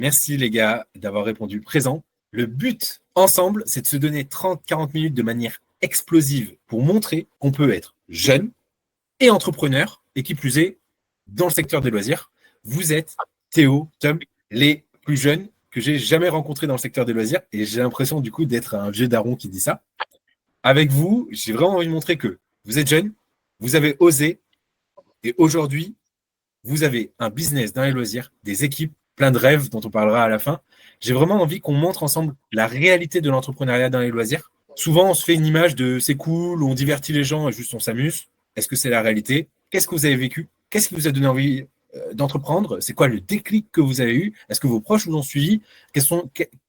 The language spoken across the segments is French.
Merci les gars d'avoir répondu présent. Le but ensemble, c'est de se donner 30-40 minutes de manière explosive pour montrer qu'on peut être jeune et entrepreneur, et qui plus est, dans le secteur des loisirs. Vous êtes Théo, Tom, les plus jeunes que j'ai jamais rencontrés dans le secteur des loisirs, et j'ai l'impression du coup d'être un vieux daron qui dit ça. Avec vous, j'ai vraiment envie de montrer que vous êtes jeunes, vous avez osé, et aujourd'hui, vous avez un business dans les loisirs, des équipes, plein de rêves dont on parlera à la fin. J'ai vraiment envie qu'on montre ensemble la réalité de l'entrepreneuriat dans les loisirs. Souvent, on se fait une image de c'est cool, on divertit les gens et juste on s'amuse. Est-ce que c'est la réalité? Qu'est-ce que vous avez vécu? Qu'est-ce qui vous a donné envie d'entreprendre? C'est quoi le déclic que vous avez eu? Est-ce que vos proches vous ont suivi?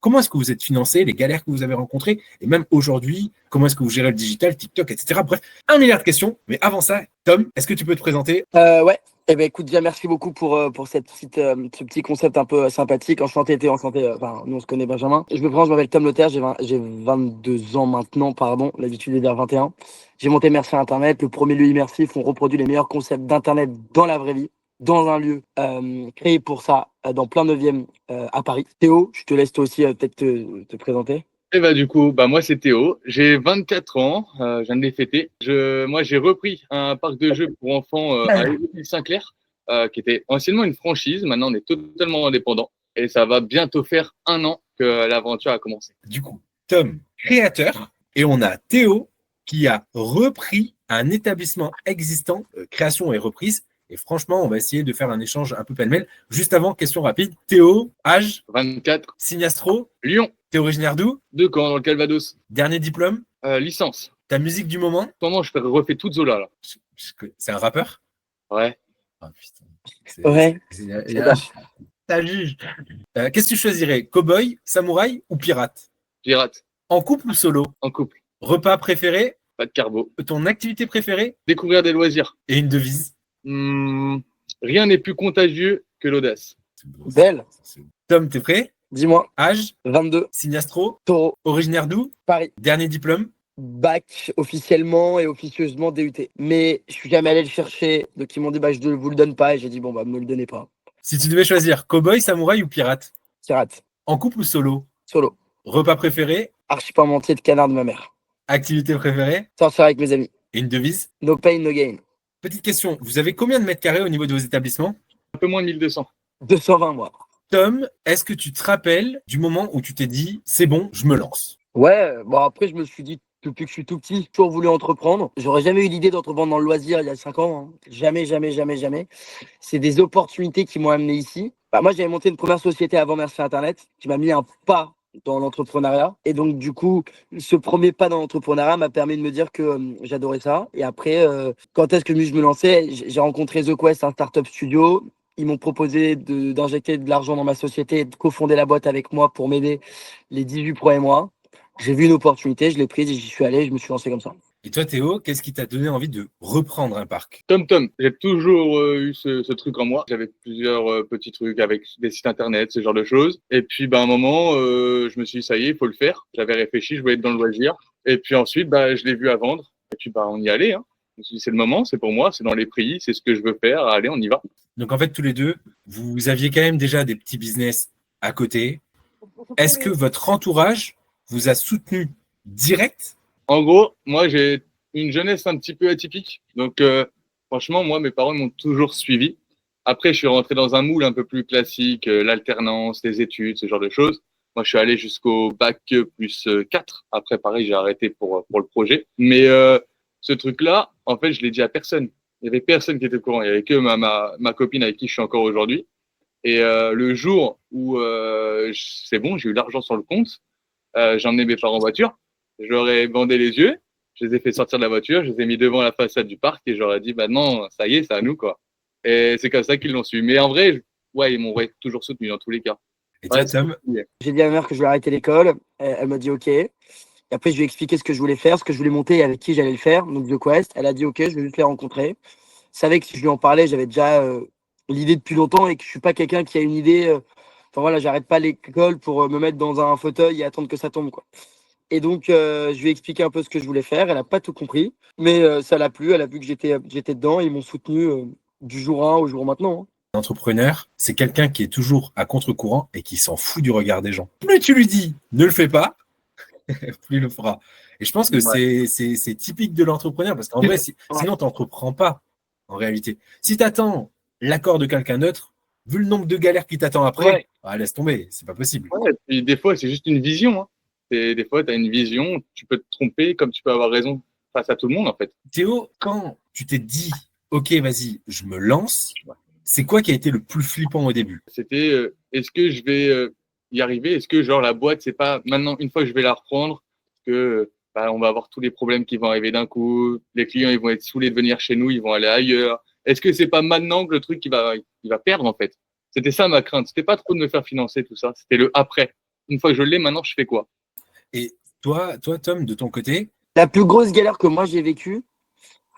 Comment est-ce que vous êtes financé? Les galères que vous avez rencontrées? Et même aujourd'hui, comment est-ce que vous gérez le digital, TikTok, etc. Bref, 1 milliard de questions. Mais avant ça, Tom, est-ce que tu peux te présenter? Ouais. Eh ben écoute, déjà merci beaucoup pour cette petite, ce petit concept un peu sympathique. Enchanté, Théo, enchanté. Enfin, nous on se connaît, Benjamin. Je me présente, je m'appelle Tom Lothaire, j'ai 22 ans maintenant, pardon. L'habitude est de dire 21. J'ai monté Merci Internet, le premier lieu immersif où on reproduit les meilleurs concepts d'Internet dans la vraie vie, dans un lieu créé pour ça, dans plein 9e à Paris. Théo, je te laisse toi aussi peut-être te présenter. Et du coup, moi c'est Théo, j'ai 24 ans, je viens de les fêter. Moi j'ai repris un parc de jeux pour enfants à Saint-Clair, qui était anciennement une franchise, maintenant on est totalement indépendant et ça va bientôt faire 1 an que l'aventure a commencé. Du coup, Tom, créateur, et on a Théo qui a repris un établissement existant, création et reprise. Et franchement, on va essayer de faire un échange un peu pêle-mêle. Juste avant, question rapide. Théo, âge? 24. Signastro? Lyon. T'es originaire d'où? De Caen, dans le Calvados. Dernier diplôme? Licence. Ta musique du moment? Comment je refais toute Zola là? C'est un rappeur? Ouais. Oh, putain. Ouais. Ça juge. Qu'est-ce que tu choisirais? Cowboy, samouraï ou pirate? Pirate. En couple ou solo? En couple. Repas préféré? Pas de carbo. Ton activité préférée? Découvrir des loisirs. Et une devise? Rien n'est plus contagieux que l'audace. Belle. Tom, t'es prêt? Dis-moi. Âge? 22. Signastro? Taureau. Originaire d'où? Paris. Dernier diplôme? Bac officiellement et officieusement DUT. Mais je suis jamais allé le chercher. Donc ils m'ont dit je ne vous le donne pas. Et j'ai dit me le donnez pas. Si tu devais choisir cowboy, samouraï ou pirate? Pirate. En couple ou solo? Solo. Repas préféré? Archipementier de canard de ma mère. Activité préférée? Sortir avec mes amis. Et une devise? No pain, no gain. Petite question, vous avez combien de mètres carrés au niveau de vos établissements? Un peu moins de 1200. 220 moi. Tom, est-ce que tu te rappelles du moment où tu t'es dit c'est bon, je me lance? Ouais, après je me suis dit depuis que je suis tout petit, j'ai toujours voulu entreprendre. J'aurais jamais eu l'idée d'entreprendre dans le loisir il y a 5 ans. Hein. Jamais. C'est des opportunités qui m'ont amené ici. Moi j'avais monté une première société avant Merci Internet qui m'a mis un pas dans l'entrepreneuriat. Et donc du coup, ce premier pas dans l'entrepreneuriat m'a permis de me dire que j'adorais ça. Et après, quand est-ce que je me lançais? J'ai rencontré The Quest, un startup studio. Ils m'ont proposé d'injecter de l'argent dans ma société et de cofonder la boîte avec moi pour m'aider les 18 premiers mois. J'ai vu une opportunité, je l'ai prise et j'y suis allé, je me suis lancé comme ça. Et toi, Théo, qu'est-ce qui t'a donné envie de reprendre un parc? Tom, j'ai toujours eu ce truc en moi. J'avais plusieurs petits trucs avec des sites internet, ce genre de choses. Et puis, à un moment, je me suis dit, ça y est, il faut le faire. J'avais réfléchi, je voulais être dans le loisir. Et puis ensuite, je l'ai vu à vendre. Et puis, on y allait. Hein. Je me suis dit, c'est le moment, c'est pour moi, c'est dans les prix, c'est ce que je veux faire. Allez, on y va. Donc, en fait, tous les deux, vous aviez quand même déjà des petits business à côté. Est-ce que votre entourage vous a soutenu direct? En gros, moi, j'ai une jeunesse un petit peu atypique. Donc, franchement, moi, mes parents m'ont toujours suivi. Après, je suis rentré dans un moule un peu plus classique, l'alternance, les études, ce genre de choses. Moi, je suis allé jusqu'au bac plus 4. Après, pareil, j'ai arrêté pour le projet. Mais ce truc-là, en fait, je l'ai dit à personne. Il n'y avait personne qui était au courant. Il n'y avait que ma copine avec qui je suis encore aujourd'hui. Et le jour où c'est bon, j'ai eu l'argent sur le compte, j'ai emmené mes parents en voiture. Je leur ai bandé les yeux, je les ai fait sortir de la voiture, je les ai mis devant la façade du parc et je leur ai dit, non, ça y est, c'est à nous, quoi. Et c'est comme ça qu'ils l'ont su. Mais en vrai, ils m'ont toujours soutenu dans tous les cas. Et toi, Tom? J'ai dit à ma mère que je voulais arrêter l'école. Elle m'a dit OK. Et après, je lui ai expliqué ce que je voulais faire, ce que je voulais monter et avec qui j'allais le faire. Donc, The Quest. Elle a dit OK, je vais juste les rencontrer. Je savais que si je lui en parlais, j'avais déjà l'idée depuis longtemps et que je suis pas quelqu'un qui a une idée. J'arrête pas l'école pour me mettre dans un fauteuil et attendre que ça tombe, quoi. Et donc, je lui ai expliqué un peu ce que je voulais faire. Elle n'a pas tout compris, mais ça l'a plu. Elle a vu que j'étais dedans. Ils m'ont soutenu du jour 1 au jour maintenant. Hein. Un entrepreneur, c'est quelqu'un qui est toujours à contre-courant et qui s'en fout du regard des gens. Plus tu lui dis ne le fais pas, plus il le fera. Et je pense que c'est typique de l'entrepreneur parce qu'en vrai, sinon, tu n'entreprends pas en réalité. Si tu attends l'accord de quelqu'un d'autre, vu le nombre de galères qui t'attend après, laisse tomber, c'est pas possible. Ouais, et puis des fois, c'est juste une vision. Hein. Des fois, tu as une vision, tu peux te tromper comme tu peux avoir raison face à tout le monde en fait. Théo, quand tu t'es dit ok, vas-y, je me lance, c'est quoi qui a été le plus flippant au début? C'était est-ce que je vais y arriver? Est-ce que genre la boîte, c'est pas maintenant, une fois que je vais la reprendre, que on va avoir tous les problèmes qui vont arriver d'un coup, les clients ils vont être saoulés de venir chez nous, ils vont aller ailleurs. Est-ce que c'est pas maintenant que le truc il va perdre en fait? C'était ça ma crainte. C'était pas trop de me faire financer tout ça. C'était le après. Une fois que je l'ai, maintenant je fais quoi? Et toi, Tom, de ton côté? La plus grosse galère que moi j'ai vécue,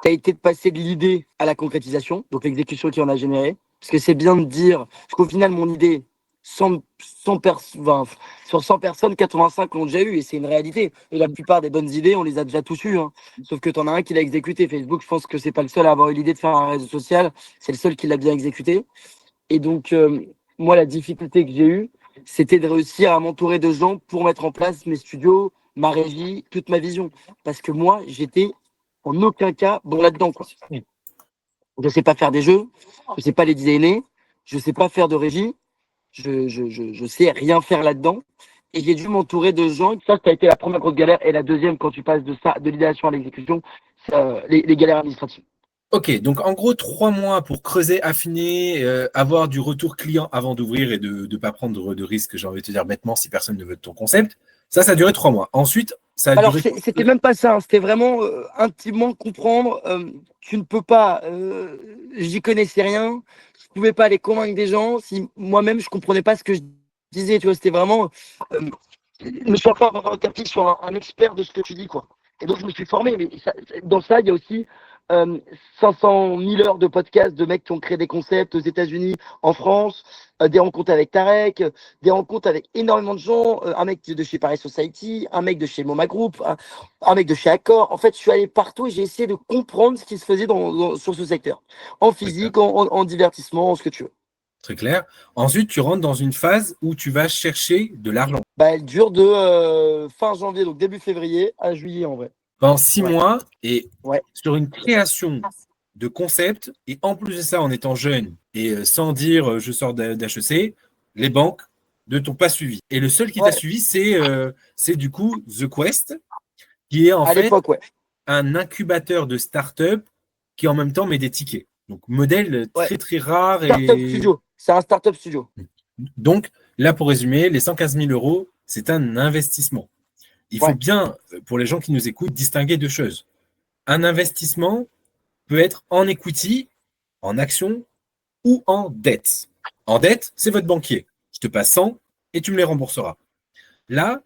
ça a été de passer de l'idée à la concrétisation, donc l'exécution qui en a généré. Parce que c'est bien de dire qu'au final, mon idée, 100 sur 100 personnes, 85 l'ont déjà eu et c'est une réalité. Et la plupart des bonnes idées, on les a déjà tous eues. Hein. Sauf que tu en as un qui l'a exécuté. Facebook, je pense que c'est pas le seul à avoir eu l'idée de faire un réseau social. C'est le seul qui l'a bien exécuté. Et donc, moi, la difficulté que j'ai eue, c'était de réussir à m'entourer de gens pour mettre en place mes studios, ma régie, toute ma vision. Parce que moi, j'étais en aucun cas bon là-dedans. Quoi. Je ne sais pas faire des jeux, je ne sais pas les designer, je ne sais pas faire de régie, je sais rien faire là-dedans. Et j'ai dû m'entourer de gens. Ça a été la première grosse galère. Et la deuxième, quand tu passes de ça, de l'idéation à l'exécution, les galères administratives. Ok, donc en gros, 3 mois pour creuser, affiner, avoir du retour client avant d'ouvrir et de ne pas prendre de risques, j'ai envie de te dire bêtement, si personne ne veut de ton concept. Ça a duré 3 mois. Ensuite, ça a Alors, duré... c'était même pas ça. Hein. C'était vraiment intimement comprendre. Tu ne peux pas. J'y connaissais rien. Je pouvais pas aller convaincre des gens si moi-même je comprenais pas ce que je disais. Tu vois, c'était vraiment. Ne sois pas tapis sur un expert de ce que tu dis, quoi. Et donc, je me suis formé. Mais dans ça, il y a aussi 500 000 heures de podcasts de mecs qui ont créé des concepts aux États-Unis, en France, des rencontres avec Tarek, des rencontres avec énormément de gens, un mec de chez Paris Society, un mec de chez Moma Group, un mec de chez Accor. En fait, je suis allé partout et j'ai essayé de comprendre ce qui se faisait sur ce secteur, en physique, en divertissement, en ce que tu veux. Très clair. Ensuite, tu rentres dans une phase où tu vas chercher de l'argent. Elle dure de fin janvier, donc début février, à juillet en vrai. Pendant 6 mois et sur une création de concept, et en plus de ça, en étant jeune et sans dire je sors d'HEC, les banques ne t'ont pas suivi. Et le seul qui t'a suivi, c'est du coup The Quest, qui est en fait un incubateur de start-up qui en même temps met des tickets. Donc, modèle très très rare. Studio. C'est un start-up studio. Donc, là, pour résumer, les 115 000 €, c'est un investissement. Il faut bien, pour les gens qui nous écoutent, distinguer deux choses. Un investissement peut être en equity, en action ou en dette. En dette, c'est votre banquier. Je te passe 100 et tu me les rembourseras. Là,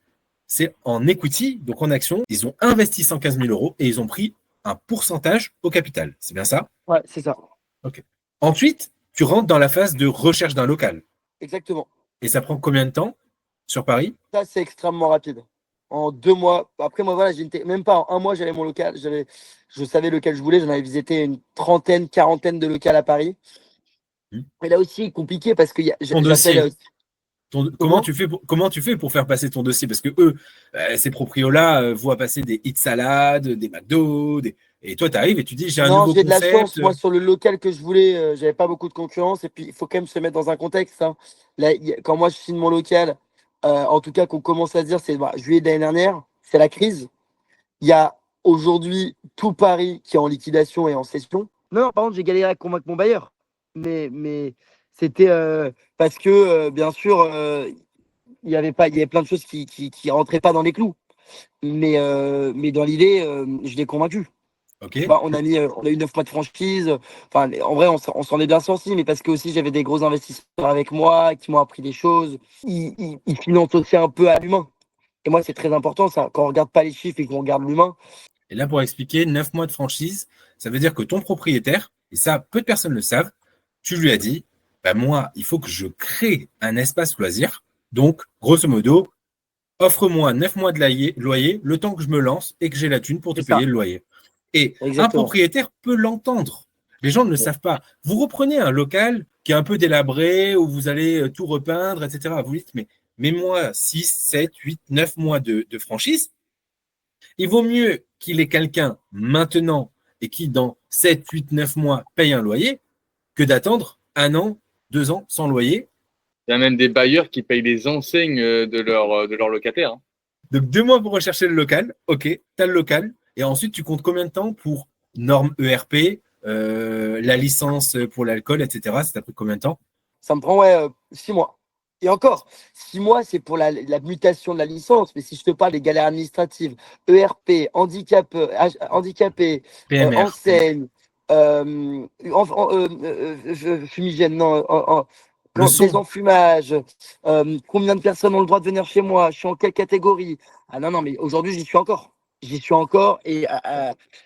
c'est en equity, donc en action. Ils ont investi 115 000 € et ils ont pris un pourcentage au capital. C'est bien ça? Ouais, c'est ça. Ok. Ensuite, tu rentres dans la phase de recherche d'un local. Exactement. Et ça prend combien de temps sur Paris? Ça, c'est extrêmement rapide. En 2 mois. Après, moi, voilà, même pas en 1 mois, j'avais mon local. Je savais lequel je voulais. J'en avais visité une trentaine, quarantaine de locales à Paris. Et là aussi, compliqué parce que comment tu fais pour faire passer ton dossier? Parce que eux, ces proprios-là, voient passer des hits salades, des McDo, et toi, tu arrives et tu dis j'ai un nouveau concept. Non, j'ai de la chance. Moi, sur le local que je voulais, j'avais pas beaucoup de concurrence. Et puis, il faut quand même se mettre dans un contexte. Hein. Là, quand moi, je signe mon local, en tout cas, qu'on commence à dire, c'est juillet de l'année dernière, c'est la crise. Il y a aujourd'hui tout Paris qui est en liquidation et en cession. Non, par contre, j'ai galéré à convaincre mon bailleur. Mais c'était parce que, bien sûr, il y avait plein de choses qui rentraient pas dans les clous. Mais dans l'idée, je l'ai convaincu. Okay. On a eu 9 mois de franchise. Enfin, en vrai, on s'en est bien sorti, mais parce que aussi j'avais des gros investisseurs avec moi qui m'ont appris des choses. Ils financent aussi un peu à l'humain. Et moi, c'est très important ça. Quand on regarde pas les chiffres et qu'on regarde l'humain. Et là, pour expliquer, 9 mois de franchise, ça veut dire que ton propriétaire, et ça, peu de personnes le savent, tu lui as dit, moi, il faut que je crée un espace loisir. Donc, grosso modo, offre-moi 9 mois de loyer, le temps que je me lance et que j'ai la thune pour te payer le loyer. Et un propriétaire peut l'entendre. Les gens ne le savent pas. Vous reprenez un local qui est un peu délabré, où vous allez tout repeindre, etc. Vous dites, mais moi, 6, 7, 8, 9 mois de franchise, il vaut mieux qu'il ait quelqu'un maintenant et qui, dans 7, 8, 9 mois, paye un loyer que d'attendre 1 an, 2 ans sans loyer. Il y a même des bailleurs qui payent les enseignes de leurs locataires. Hein. Donc, 2 mois pour rechercher le local. OK, tu as le local. Et ensuite, tu comptes combien de temps pour normes ERP, la licence pour l'alcool, etc. Ça t'a pris combien de temps? Ça me prend 6 mois. Et encore, 6 mois, c'est pour la mutation de la licence. Mais si je te parle des galères administratives, ERP, handicapé, PMR. enseigne, fumigène, non, désenfumage, combien de personnes ont le droit de venir chez moi, je suis en quelle catégorie? Ah non, mais aujourd'hui, j'y suis encore. J'y suis encore et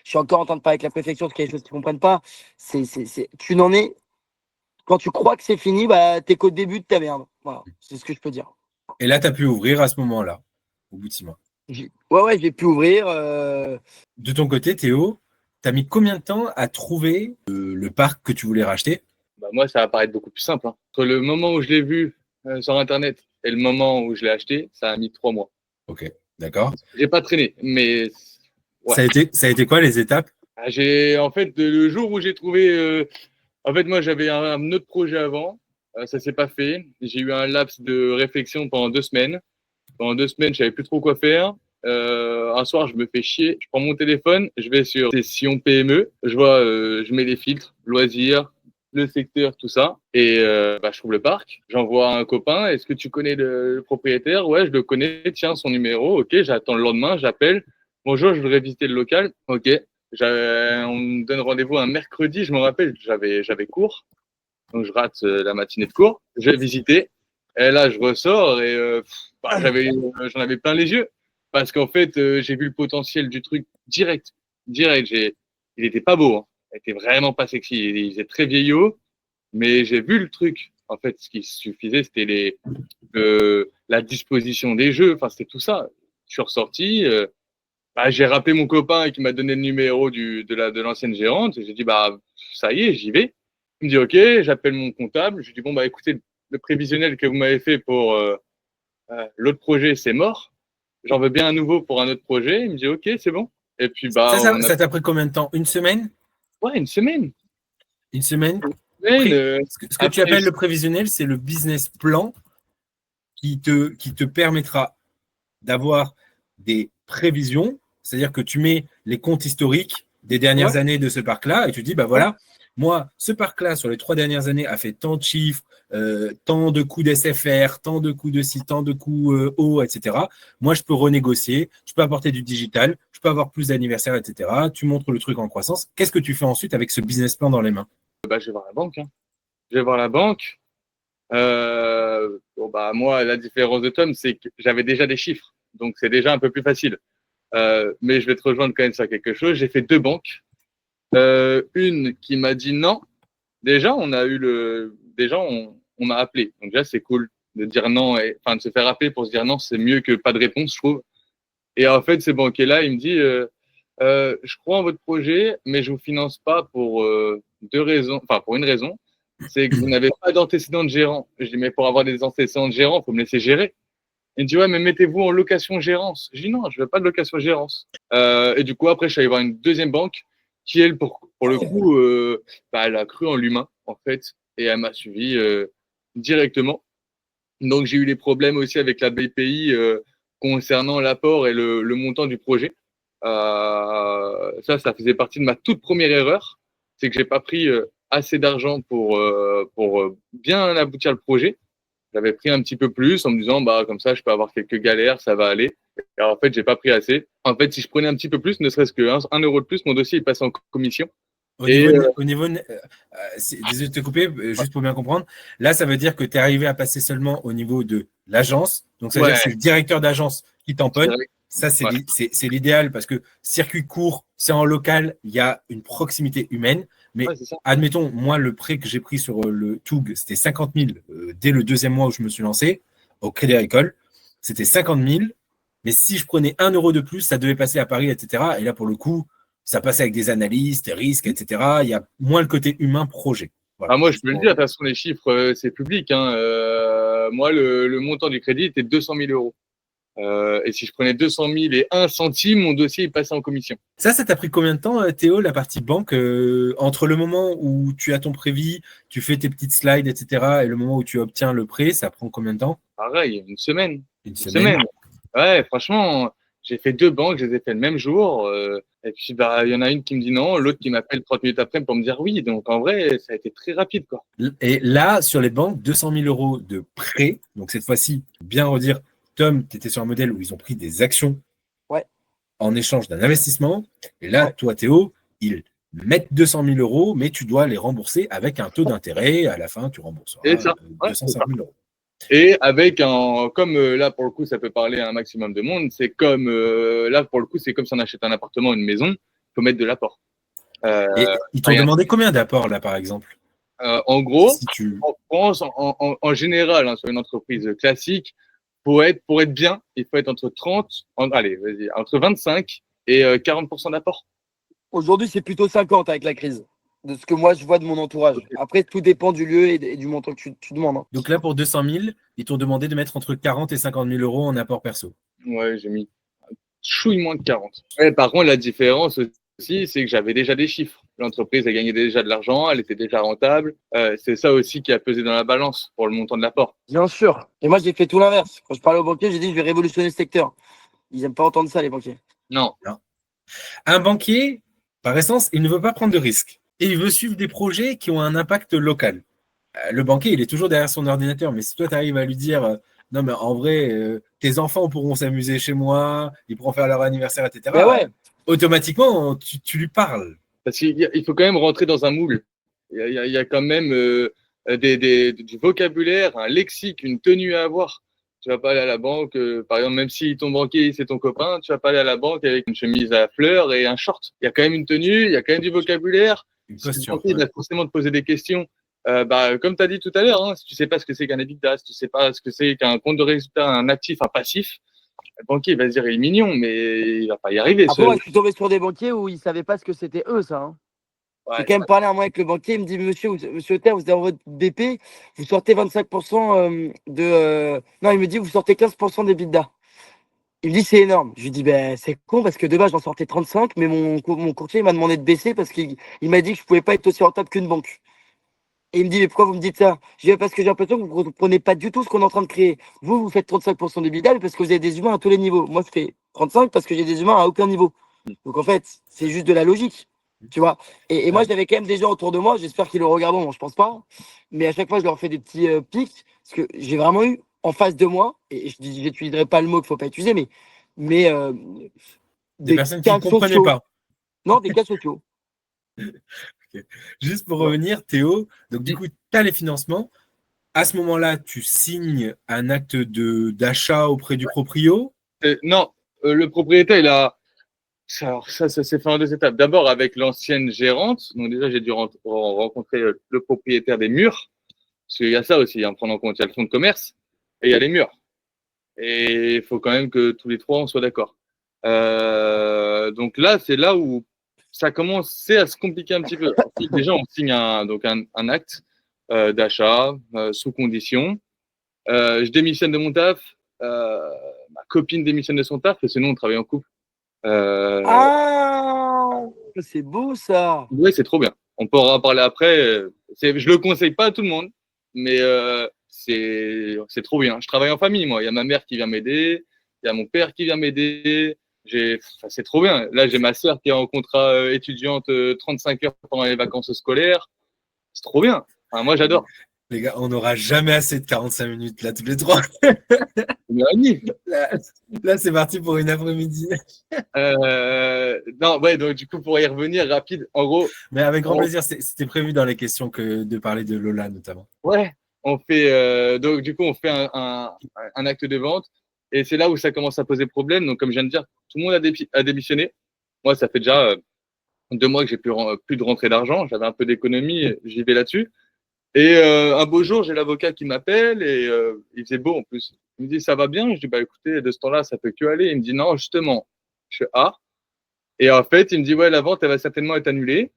je suis encore en train de parler avec la préfecture de quelque chose qu'ils ne comprennent pas. Tu n'en es. Quand tu crois que c'est fini, bah, t'es qu'au début de ta merde. Voilà, c'est ce que je peux dire. Et là, tu as pu ouvrir à ce moment-là, au bout de 6 mois. Ouais, j'ai pu ouvrir. De ton côté, Théo, tu as mis combien de temps à trouver le parc que tu voulais racheter? Bah, moi, ça va paraître beaucoup plus simple. Hein. Entre le moment où je l'ai vu sur Internet et le moment où je l'ai acheté, ça a mis 3 mois. Ok, d'accord. J'ai pas traîné, mais ouais. Ça a été quoi les étapes? En fait, le jour où j'ai trouvé. En fait, moi, j'avais un autre projet avant. Ça s'est pas fait. J'ai eu un laps de réflexion pendant 2 semaines. Pendant 2 semaines, je savais plus trop quoi faire. Un soir, je me fais chier. Je prends mon téléphone, je vais sur Session PME. Je vois, je mets les filtres, loisirs, le secteur, tout ça. Et je trouve le parc. J'envoie un copain. Est-ce que tu connais le propriétaire? Ouais, je le connais. Tiens, son numéro. Ok, j'attends le lendemain. J'appelle. Bonjour, je voudrais visiter le local. Ok. On me donne rendez-vous un mercredi. Je me rappelle, j'avais cours. Donc, je rate la matinée de cours. Je vais visiter. Et là, je ressors et j'en avais plein les yeux. Parce qu'en fait, j'ai vu le potentiel du truc direct. Il était pas beau. Hein. Il était vraiment pas sexy. Il était très vieillot. Mais j'ai vu le truc. En fait, ce qui suffisait, c'était la disposition des jeux. Enfin, c'était tout ça. Je suis ressorti. J'ai rappelé mon copain qui m'a donné le numéro de l'ancienne gérante. Et j'ai dit, ça y est, j'y vais. Il me dit, OK, j'appelle mon comptable. Je lui dis, bon, écoutez, le prévisionnel que vous m'avez fait pour l'autre projet, c'est mort. J'en veux bien un nouveau pour un autre projet. Il me dit, OK, c'est bon. Et puis, ça t'a pris combien de temps? Une semaine? Ouais, une semaine. Une semaine? Ce que tu appelles le prévisionnel, c'est le business plan qui te permettra d'avoir des prévisions. C'est-à-dire que tu mets les comptes historiques des dernières années de ce parc-là et tu dis, voilà, moi, ce parc-là, sur les 3 dernières années, a fait tant de chiffres, tant de coûts d'SFR, tant de coûts de ci, tant de coûts eau, etc. Moi, je peux renégocier, je peux apporter du digital, je peux avoir plus d'anniversaires, etc. Tu montres le truc en croissance. Qu'est-ce que tu fais ensuite avec ce business plan dans les mains? Je vais voir la banque. Hein. Je vais voir la banque. Moi, la différence de Tom, c'est que j'avais déjà des chiffres. Donc, c'est déjà un peu plus facile. Mais je vais te rejoindre quand même sur quelque chose. J'ai fait 2 banques. Une qui m'a dit non. Déjà, on m'a appelé. Donc déjà, c'est cool de dire non, de se faire appeler pour se dire non, c'est mieux que pas de réponse, je trouve. Et en fait, ce banquier-là, il me dit, je crois en votre projet, mais je vous finance pas pour 2 raisons. Enfin, pour une raison, c'est que vous n'avez pas d'antécédents de gérant. Je dis, mais pour avoir des antécédents de gérant, il faut me laisser gérer. Il me dit, ouais, mais mettez-vous en location-gérance. Je dis, non, je veux pas de location-gérance. Et du coup, après, je suis allé voir une deuxième banque qui, elle, pour le coup, elle a cru en l'humain, en fait, et elle m'a suivi directement. Donc, j'ai eu des problèmes aussi avec la BPI concernant l'apport et le montant du projet. Ça faisait partie de ma toute première erreur. C'est que j'ai pas pris assez d'argent pour bien aboutir le projet. J'avais pris un petit peu plus en me disant, comme ça, je peux avoir quelques galères, ça va aller. Et en fait, j'ai pas pris assez. En fait, si je prenais un petit peu plus, ne serait-ce que 1 euro de plus, mon dossier il passait en commission. Désolé de te couper, juste pour bien comprendre. Là, ça veut dire que tu es arrivé à passer seulement au niveau de l'agence. Donc, ça veut dire que c'est le directeur d'agence qui tamponne. Ça, c'est l'idéal parce que circuit court, c'est en local, il y a une proximité humaine. Mais admettons, moi, le prêt que j'ai pris sur le TOUG, c'était 50 000 dès le 2e mois où je me suis lancé au Crédit Agricole. C'était 50 000. Mais si je prenais 1 euro de plus, ça devait passer à Paris, etc. Et là, pour le coup, Ça passe avec des analystes, des risques, etc. Il y a moins le côté humain projet. Voilà. Ah, moi, je peux le dire, de toute façon, les chiffres, c'est public. Hein. Moi, le montant du crédit était 200 000 euros. Et si je prenais 200 000 et 1 centime, mon dossier il passait en commission. Ça t'a pris combien de temps, Théo, la partie banque, entre le moment où tu as ton prévis, tu fais tes petites slides, etc., et le moment où tu obtiens le prêt, ça prend combien de temps? Pareil, une semaine. Une Une semaine. semaine. Ouais, franchement, j'ai fait 2 banques, je les ai fait le même jour. Et puis, bah, il y en a une qui me dit non, l'autre qui m'appelle 30 minutes après pour me dire oui. Donc, en vrai, ça a été très rapide, quoi. Et là, sur les banques, 200 000 euros de prêt. Donc, cette fois-ci, bien redire, Tom, tu étais sur un modèle où ils ont pris des actions Ouais. en échange d'un investissement. Et là, Ouais. toi, Théo, ils mettent 200 000 euros, mais tu dois les rembourser avec un taux d'intérêt. À la fin, tu rembourseras Et ça, ouais, 205 000 euros. Et avec comme là, pour le coup, ça peut parler à un maximum de monde, c'est comme, là, pour le coup, c'est comme si on achète un appartement, une maison, il faut mettre de l'apport. Et ils t'ont demandé combien d'apports, là, par exemple? En gros, Si tu... en France, en général, hein, sur une entreprise classique, pour être bien, il faut être entre 25 et 40% d'apport. Aujourd'hui, c'est plutôt 50 avec la crise, de ce que moi je vois de mon entourage. Après, tout dépend du lieu et du montant que tu demandes. Hein. Donc là, pour 200 000, ils t'ont demandé de mettre entre 40 et 50 000 euros en apport perso. Ouais, j'ai mis chouille moins de 40. Ouais, par contre, la différence aussi, c'est que j'avais déjà des chiffres. L'entreprise, elle gagnait déjà de l'argent, elle était déjà rentable. C'est ça aussi qui a pesé dans la balance pour le montant de l'apport. Bien sûr. Et moi, j'ai fait tout l'inverse. Quand je parlais aux banquiers, j'ai dit je vais révolutionner le secteur. Ils n'aiment pas entendre ça, les banquiers. Non. Un banquier, par essence, il ne veut pas prendre de risques. Et il veut suivre des projets qui ont un impact local. Le banquier, il est toujours derrière son ordinateur. Mais si toi, tu arrives à lui dire non, mais en vrai, tes enfants pourront s'amuser chez moi, ils pourront faire leur anniversaire, etc. Mais ouais. Automatiquement, tu lui parles. Parce qu'il faut quand même rentrer dans un moule. Il y a quand même du vocabulaire, un lexique, une tenue à avoir. Tu vas pas aller à la banque, par exemple, même si ton banquier c'est ton copain, tu vas pas aller à la banque avec une chemise à fleurs et un short. Il y a quand même une tenue, il y a quand même du vocabulaire. Une Si le posture. banquier va forcément te poser des questions. Comme tu as dit tout à l'heure, hein, si tu sais pas ce que c'est qu'un EBITDA, si tu sais pas ce que c'est qu'un compte de résultat, un actif, un passif, le banquier va se dire il est mignon, mais il va pas y arriver. Après, moi, je suis tombé sur des banquiers où ils ne savaient pas ce que c'était eux, ça. Hein. Ouais, J'ai quand même parlé un mois avec le banquier, il me dit monsieur Terre, vous avez votre BP, vous sortez 25% Non, il me dit vous sortez 15% des bidas. Il me dit c'est énorme. Je lui dis ben c'est con parce que de base j'en sortais 35, mais mon courtier m'a demandé de baisser parce qu'il m'a dit que je pouvais pas être aussi rentable qu'une banque. Et il me dit mais pourquoi vous me dites ça? Je dis parce que j'ai l'impression que vous ne comprenez pas du tout ce qu'on est en train de créer. Vous faites 35% des bidas parce que vous avez des humains à tous les niveaux. Moi je fais 35 parce que j'ai des humains à aucun niveau. Donc en fait c'est juste de la logique. Tu vois. Et moi, j'avais quand même des gens autour de moi. J'espère qu'ils le regarderont. Bon, je pense pas. Mais à chaque fois, je leur fais des petits pics. Parce que j'ai vraiment eu en face de moi, et je n'utiliserai pas le mot qu'il ne faut pas utiliser, mais Des personnes qui cas ne comprenaient sociaux. pas. Non, des cas sociaux. Okay. Juste pour revenir, Théo, donc du coup, tu as les financements. À ce moment-là, tu signes un acte d'achat auprès du proprio. Non, le propriétaire, il a. Alors, ça s'est fait en 2 étapes. D'abord avec l'ancienne gérante. Donc déjà, j'ai dû rencontrer le propriétaire des murs. Parce qu'il y a ça aussi, à prendre en compte. Il y a le fonds de commerce et il y a les murs. Et il faut quand même que tous les 3, on soit d'accord. Donc là, c'est là où ça commençait à se compliquer un petit peu. Ensuite, déjà, on signe un acte d'achat sous condition. Je démissionne de mon taf. Ma copine démissionne de son taf et sinon, on travaille en couple. Ah, c'est beau ça. Ouais, c'est trop bien. On pourra en parler après. Je le conseille pas à tout le monde, mais c'est trop bien. Je travaille en famille, moi. Il y a ma mère qui vient m'aider, il y a mon père qui vient m'aider. C'est trop bien. Là, j'ai ma sœur qui est en contrat étudiante 35 heures pendant les vacances scolaires. C'est trop bien. Enfin, moi, j'adore. Les gars, on n'aura jamais assez de 45 minutes là, tous les 3. Là, c'est parti pour une après-midi. Non, ouais, donc du coup, pour y revenir rapide, en gros. Mais avec grand plaisir, c'était prévu dans les questions de parler de Lola notamment. Ouais, on fait donc du coup, on fait un acte de vente et c'est là où ça commence à poser problème. Donc, comme je viens de dire, tout le monde a démissionné. Moi, ça fait déjà 2 mois que j'ai plus de rentrée d'argent. J'avais un peu d'économie, j'y vais là-dessus. Et un beau jour, j'ai l'avocat qui m'appelle et il faisait beau en plus. Il me dit ça va bien. Je dis bah écoutez, de ce temps-là, ça peut que aller. Il me dit non, justement, je fais ah. Et en fait, il me dit, ouais, la vente, elle va certainement être annulée.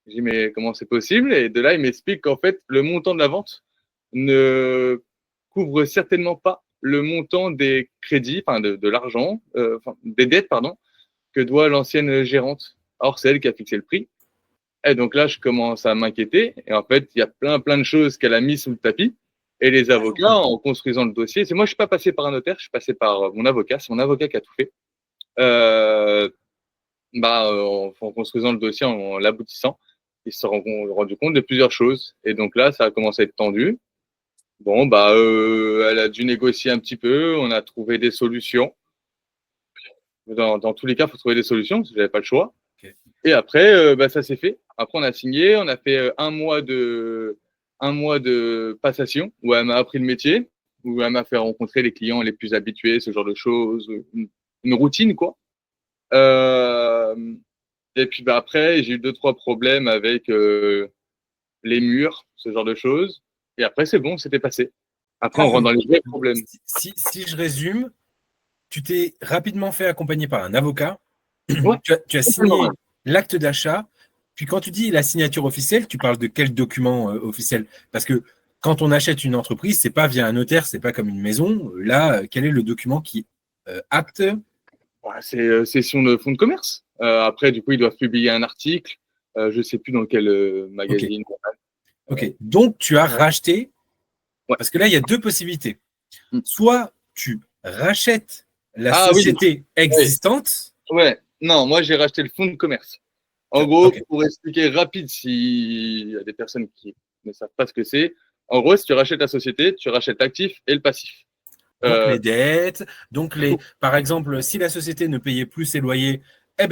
Je dis, mais comment c'est possible? Et de là, il m'explique qu'en fait, le montant de la vente ne couvre certainement pas le montant des crédits, enfin de l'argent, des dettes, pardon, que doit l'ancienne gérante. Or, c'est elle qui a fixé le prix. Et donc là, je commence à m'inquiéter. Et en fait, il y a plein de choses qu'elle a mis sous le tapis. Et les avocats, en construisant le dossier, c'est moi, je suis pas passé par un notaire, je suis passé par mon avocat. C'est mon avocat qui a tout fait. En construisant le dossier, en l'aboutissant, ils se sont rendus compte de plusieurs choses. Et donc là, ça a commencé à être tendu. Bon, elle a dû négocier un petit peu. On a trouvé des solutions. Dans tous les cas, il faut trouver des solutions parce que j'avais pas le choix. Okay. Et après, ça s'est fait. Après, on a signé. On a fait un mois de passation où elle m'a appris le métier, où elle m'a fait rencontrer les clients les plus habitués, ce genre de choses, une routine, quoi. Et puis après, j'ai eu 2-3 problèmes avec les murs, ce genre de choses. Et après, c'est bon, c'était passé. Après, on rentre dans les vrais problèmes. Si je résume, tu t'es rapidement fait accompagner par un avocat. Ouais. Tu as signé l'acte d'achat. Puis quand tu dis la signature officielle, tu parles de quel document officiel? Parce que quand on achète une entreprise, c'est pas via un notaire, c'est pas comme une maison. Là, quel est le document qui acte? C'est session de fonds de commerce. Après, du coup, ils doivent publier un article. Je ne sais plus dans quel magazine. Ok. Donc, tu as racheté. Ouais. Parce que là, il y a deux possibilités. Soit tu rachètes la société existante. Ouais. Non, moi, j'ai racheté le fonds de commerce. En gros, pour expliquer rapide, s'il y a des personnes qui ne savent pas ce que c'est, en gros, si tu rachètes la société, tu rachètes l'actif et le passif. Donc les dettes, par exemple, si la société ne payait plus ses loyers,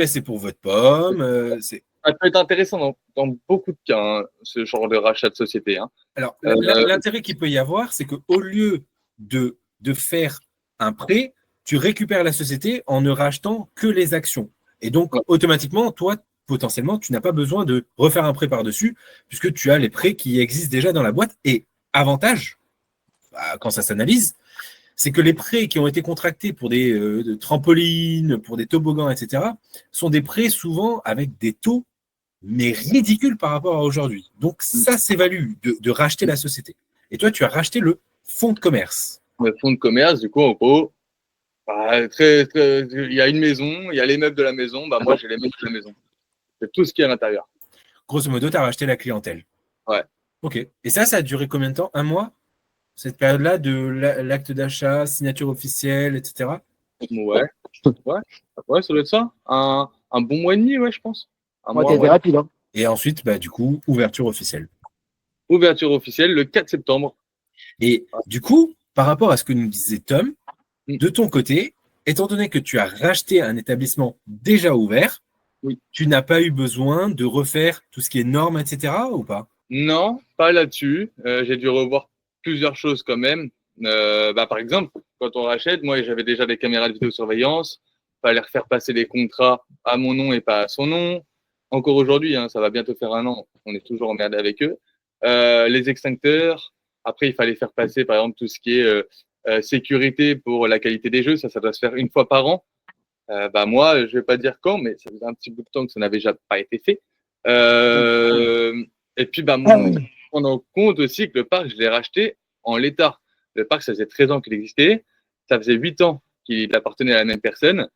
c'est pour votre pomme. Ça peut être intéressant dans beaucoup de cas, hein, ce genre de rachat de société. Hein. Alors, l'intérêt qu'il peut y avoir, c'est qu'au lieu de faire un prêt, tu récupères la société en ne rachetant que les actions. Et donc, automatiquement, toi, potentiellement, tu n'as pas besoin de refaire un prêt par-dessus, puisque tu as les prêts qui existent déjà dans la boîte. Et avantage, quand ça s'analyse, c'est que les prêts qui ont été contractés pour des trampolines, pour des toboggans, etc., sont des prêts souvent avec des taux, mais ridicules par rapport à aujourd'hui. Donc, ça s'évalue de racheter la société. Et toi, tu as racheté le fonds de commerce. Le fonds de commerce, du coup, en gros, il y a une maison, il y a les meubles de la maison. Moi, j'ai les meubles de la maison. C'est tout ce qui est à l'intérieur. Grosso modo, tu as racheté la clientèle. Ouais. Ok. Et ça a duré combien de temps? 1 mois? Cette période-là de l'acte d'achat, signature officielle, etc. Ouais, ça doit être ça. Un bon mois et demi, je pense. T'es rapide. Hein. Et ensuite, du coup, ouverture officielle. Ouverture officielle le 4 septembre. Et du coup, par rapport à ce que nous disait Tom, de ton côté, étant donné que tu as racheté un établissement déjà ouvert, tu n'as pas eu besoin de refaire tout ce qui est normes, etc. ou pas? Non, pas là-dessus. J'ai dû revoir plusieurs choses quand même. Par exemple, quand on rachète, moi j'avais déjà des caméras de vidéosurveillance. Il fallait refaire passer les contrats à mon nom et pas à son nom. Encore aujourd'hui, ça va bientôt faire 1 an, on est toujours emmerdé avec eux. Les extincteurs. Après, il fallait faire passer, par exemple, tout ce qui est sécurité pour la qualité des jeux. Ça doit se faire 1 fois par an. Moi, je vais pas dire quand, mais ça faisait un petit bout de temps que ça n'avait déjà pas été fait. Et puis, on en compte aussi que le parc, je l'ai racheté en l'état. Le parc, ça faisait 13 ans qu'il existait. Ça faisait 8 ans qu'il appartenait à la même personne.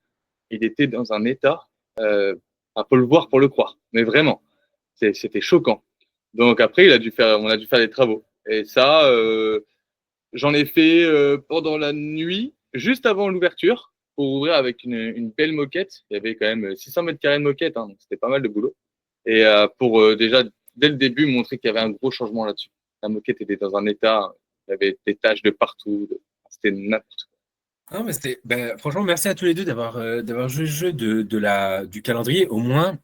Il était dans un état, faut le voir pour le croire. Mais vraiment, c'était choquant. Donc après, on a dû faire des travaux. Et ça, j'en ai fait pendant la nuit, juste avant l'ouverture, pour ouvrir avec une belle moquette. Il y avait quand même 600 mètres carrés de moquette, donc c'était pas mal de boulot. Et pour déjà, dès le début, montrer qu'il y avait un gros changement là-dessus. La moquette était dans un état, il y avait des taches de partout, c'était n'importe quoi. Non, mais franchement, merci à tous les deux d'avoir joué le jeu du calendrier. Au moins,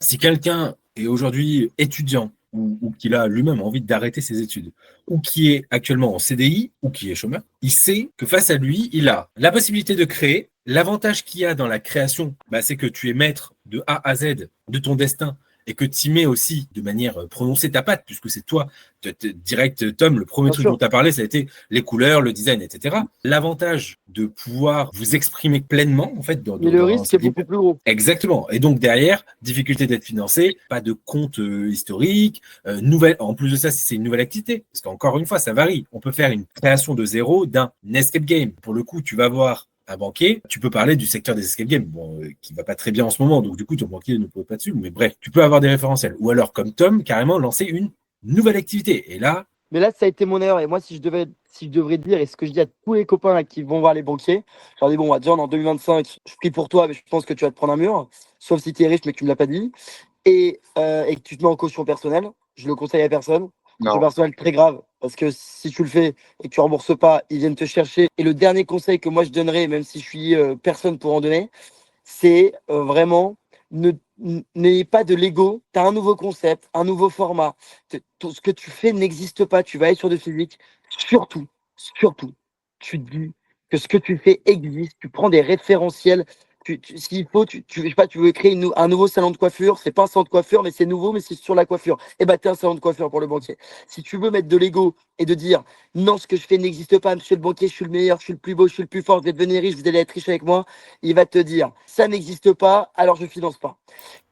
si quelqu'un est aujourd'hui étudiant ou qu'il a lui-même envie d'arrêter ses études, ou qui est actuellement en CDI, ou qui est chômeur, il sait que face à lui, il a la possibilité de créer. L'avantage qu'il y a dans la création, c'est que tu es maître de A à Z de ton destin, et que tu y mets aussi de manière prononcée ta patte, puisque c'est toi, direct, Tom, le premier truc dont tu as parlé, ça a été les couleurs, le design, etc. L'avantage de pouvoir vous exprimer pleinement, en fait, Mais le risque est beaucoup plus gros. Exactement. Et donc, derrière, difficulté d'être financé, pas de compte historique, en plus de ça, si c'est une nouvelle activité, parce qu'encore une fois, ça varie. On peut faire une création de zéro d'un escape game. Pour le coup, tu vas voir un banquier, tu peux parler du secteur des escape games, qui va pas très bien en ce moment, donc du coup, ton banquier ne peut pas dessus, mais bref, tu peux avoir des référentiels. Ou alors, comme Tom, carrément lancer une nouvelle activité. Et là... Mais là, ça a été mon erreur. Et moi, si je devrais dire, et ce que je dis à tous les copains là, qui vont voir les banquiers, je leur dis, bon, John, en 2025, je prie pour toi, mais je pense que tu vas te prendre un mur, sauf si tu es riche, mais que tu me l'as pas dit, et que tu te mets en caution personnelle. Je le conseille à personne. Caution personnelle très grave, parce que si tu le fais et que tu rembourses pas, ils viennent te chercher. Et le dernier conseil que moi je donnerais, même si je suis personne pour en donner, c'est vraiment n'ayez pas de l'ego. Tu as un nouveau concept, un nouveau format. Tout ce que tu fais n'existe pas. Tu vas aller sur du physique. Surtout, tu dis que ce que tu fais existe. Tu prends des référentiels. S'il faut, je sais pas, tu veux créer un nouveau salon de coiffure, c'est pas un salon de coiffure, mais c'est nouveau, mais c'est sur la coiffure. Eh ben, t'es un salon de coiffure pour le banquier. Si tu veux mettre de l'ego et de dire non, ce que je fais n'existe pas, monsieur le banquier, je suis le meilleur, je suis le plus beau, je suis le plus fort, je vais devenir riche, vous allez être riche avec moi, il va te dire ça n'existe pas, alors je finance pas.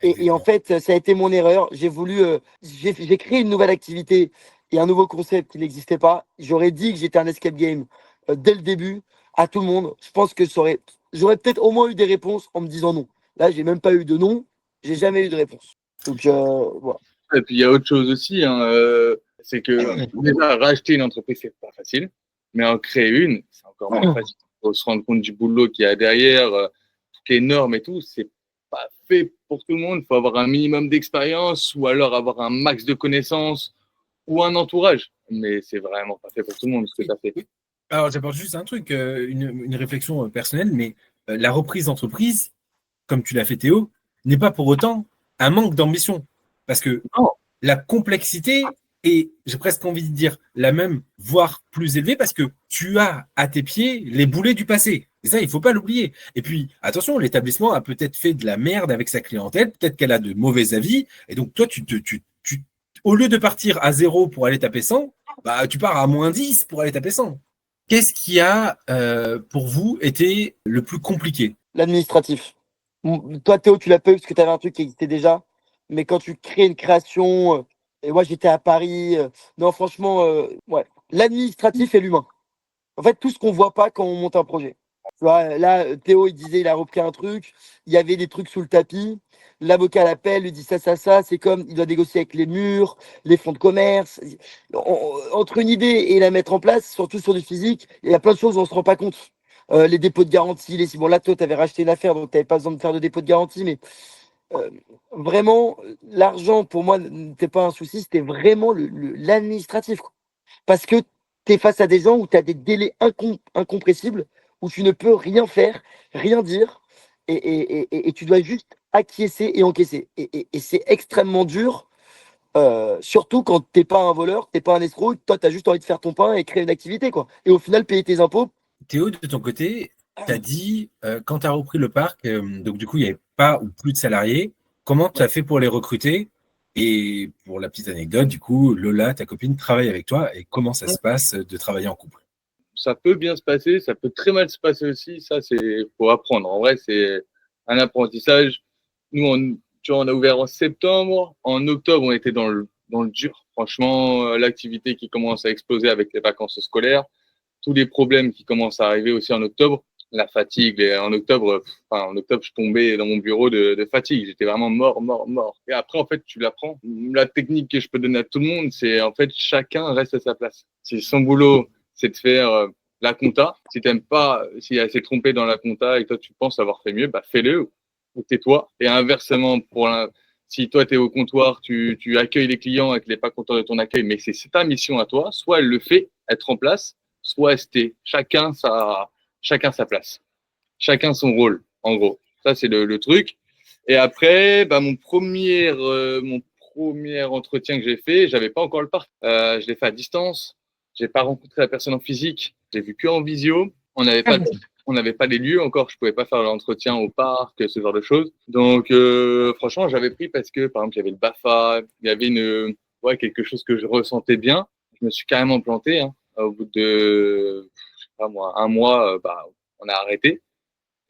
Et en fait, ça a été mon erreur. J'ai créé une nouvelle activité et un nouveau concept qui n'existait pas. J'aurais dit que j'étais un escape game dès le début à tout le monde. Je pense que j'aurais peut-être au moins eu des réponses en me disant non. Là, j'ai même pas eu de non. J'ai jamais eu de réponse. Donc, voilà. Et puis il y a autre chose aussi, c'est que déjà racheter une entreprise, c'est pas facile, mais en créer une, c'est encore moins facile. Il faut se rendre compte du boulot qu'il y a derrière, toutes les normes et tout, c'est pas fait pour tout le monde. Il faut avoir un minimum d'expérience ou alors avoir un max de connaissances ou un entourage. Mais c'est vraiment pas fait pour tout le monde ce que tu as fait. Alors, j'apporte juste un truc, une réflexion personnelle, mais la reprise d'entreprise, comme tu l'as fait Théo, n'est pas pour autant un manque d'ambition. Parce que la complexité est, j'ai presque envie de dire, la même, voire plus élevée, parce que tu as à tes pieds les boulets du passé. Et ça, il ne faut pas l'oublier. Et puis, attention, l'établissement a peut-être fait de la merde avec sa clientèle, peut-être qu'elle a de mauvais avis, et donc toi, au lieu de partir à 0 pour aller taper 100, bah, tu pars à -10 pour aller taper 100. Qu'est-ce qui a, pour vous, été le plus compliqué? L'administratif. Toi, Théo, tu l'as pas eu parce que tu avais un truc qui existait déjà. Mais quand tu crées une création, et moi j'étais à Paris, non, franchement, ouais. L'administratif et l'humain. En fait, tout ce qu'on voit pas quand on monte un projet. Tu vois, là, Théo, il disait, il a repris un truc, il y avait des trucs sous le tapis. L'avocat l'appelle, lui dit ça. C'est comme, il doit négocier avec les murs, les fonds de commerce. Entre une idée et la mettre en place, surtout sur du physique, il y a plein de choses où on ne se rend pas compte. Les dépôts de garantie, bon, là, toi, tu avais racheté une affaire, donc tu n'avais pas besoin de faire de dépôt de garantie, mais vraiment, l'argent, pour moi, n'était pas un souci, c'était vraiment l'administratif. Parce que tu es face à des gens où tu as des délais incompressibles, où tu ne peux rien faire, rien dire, et tu dois juste acquiescer et encaisser. Et c'est extrêmement dur, surtout quand tu n'es pas un voleur, tu n'es pas un escroc, toi, tu as juste envie de faire ton pain et créer une activité, quoi. Et au final, payer tes impôts. Théo, de ton côté, tu as dit, quand tu as repris le parc, donc du coup, il n'y avait pas ou plus de salariés, comment tu as fait pour les recruter? Et pour la petite anecdote, du coup, Lola, ta copine, travaille avec toi. Et comment ça se passe de travailler en couple? Ça peut bien se passer, ça peut très mal se passer aussi. Ça, c'est faut apprendre. En vrai, c'est un apprentissage. Nous, tu vois, on a ouvert en septembre. En octobre, on était dans le dur. Franchement, l'activité qui commence à exploser avec les vacances scolaires, tous les problèmes qui commencent à arriver aussi en octobre, la fatigue. Et en octobre, je tombais dans mon bureau de fatigue. J'étais vraiment mort. Et après, en fait, tu l'apprends. La technique que je peux donner à tout le monde, c'est en fait chacun reste à sa place. Si son boulot c'est de faire la compta. Si t'aimes pas, si elle s'est trompée dans la compta et que toi tu penses avoir fait mieux, bah fais-le ou tais-toi. Et inversement, si toi tu es au comptoir, tu accueilles les clients et que tu n'es pas content de ton accueil, mais c'est ta mission à toi, soit elle le fait, être en place, soit elle se tait. Chacun sa place. Chacun son rôle, en gros. Ça, c'est le truc. Et après, bah, mon premier entretien que j'ai fait, j'avais pas encore le parc. Je l'ai fait à distance. J'ai pas rencontré la personne en physique. J'ai vu que en visio. On n'avait pas On n'avait pas les lieux encore, je pouvais pas faire l'entretien au parc, ce genre de choses. Donc, franchement, j'avais pris parce que, par exemple, il y avait le BAFA, il y avait quelque chose que je ressentais bien. Je me suis carrément planté, hein. Au bout de, je sais pas moi, un mois, on a arrêté.